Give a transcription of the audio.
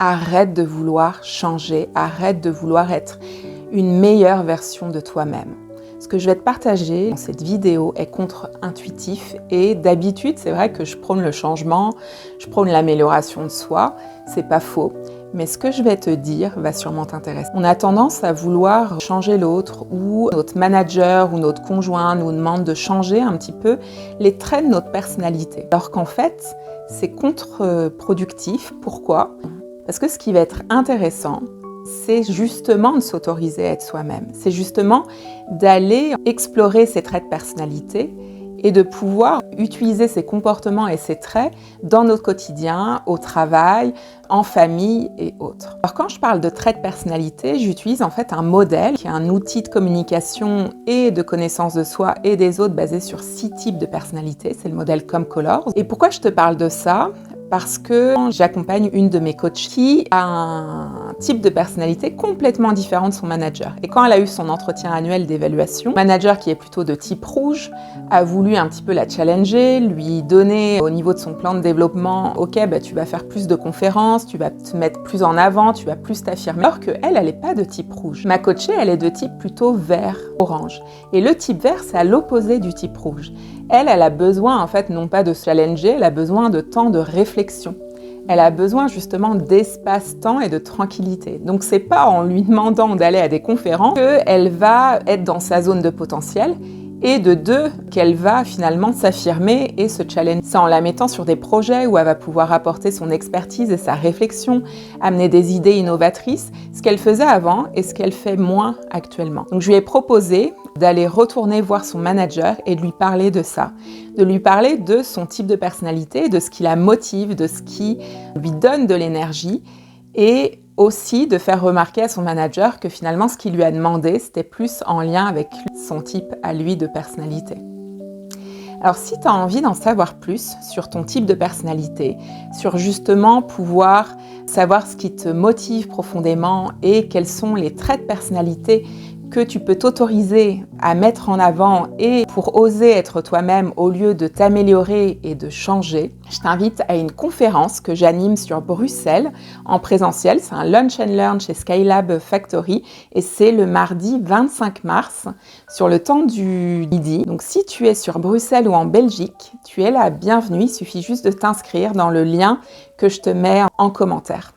arrête de vouloir changer, arrête de vouloir être une meilleure version de toi-même. Ce que je vais te partager dans cette vidéo est contre-intuitif et d'habitude, c'est vrai que je prône le changement, je prône l'amélioration de soi, c'est pas faux. Mais ce que je vais te dire va sûrement t'intéresser. On a tendance à vouloir changer l'autre ou notre manager ou notre conjoint nous demande de changer un petit peu les traits de notre personnalité. Alors qu'en fait, c'est contre-productif. Pourquoi ? Parce que ce qui va être intéressant, c'est justement de s'autoriser à être soi-même. C'est justement d'aller explorer ses traits de personnalité et de pouvoir utiliser ces comportements et ces traits dans notre quotidien, au travail, en famille et autres. Alors quand je parle de traits de personnalité, j'utilise en fait un modèle qui est un outil de communication et de connaissance de soi et des autres basé sur 6 types de personnalités. C'est le modèle Comcolors. Et pourquoi je te parle de ça ? Parce que j'accompagne une de mes coachs qui a un type de personnalité complètement différent de son manager. Et quand elle a eu son entretien annuel d'évaluation, le manager qui est plutôt de type rouge a voulu un petit peu la challenger, lui donner au niveau de son plan de développement, ok, tu vas faire plus de conférences, tu vas te mettre plus en avant, tu vas plus t'affirmer. Alors qu'elle n'est pas de type rouge. Ma coachée, elle est de type plutôt vert, orange. Et le type vert, c'est à l'opposé du type rouge. Elle a besoin, en fait, non pas de se challenger, elle a besoin de temps de réflexion. Elle a besoin justement d'espace-temps et de tranquillité. Donc, c'est pas en lui demandant d'aller à des conférences qu'elle va être dans sa zone de potentiel et de deux, qu'elle va finalement s'affirmer et se challenger. C'est en la mettant sur des projets où elle va pouvoir apporter son expertise et sa réflexion, amener des idées innovatrices, ce qu'elle faisait avant et ce qu'elle fait moins actuellement. Donc, je lui ai proposé d'aller retourner voir son manager et de lui parler de ça, de lui parler de son type de personnalité, de ce qui la motive, de ce qui lui donne de l'énergie et aussi de faire remarquer à son manager que finalement ce qu'il lui a demandé, c'était plus en lien avec son type à lui de personnalité. Alors si tu as envie d'en savoir plus sur ton type de personnalité, sur justement pouvoir savoir ce qui te motive profondément et quels sont les traits de personnalité que tu peux t'autoriser à mettre en avant et pour oser être toi-même au lieu de t'améliorer et de changer, je t'invite à une conférence que j'anime sur Bruxelles en présentiel. C'est un Lunch and Learn chez Skylab Factory et c'est le mardi 25 mars sur le temps du midi. Donc si tu es sur Bruxelles ou en Belgique, tu es la bienvenue. Il suffit juste de t'inscrire dans le lien que je te mets en commentaire.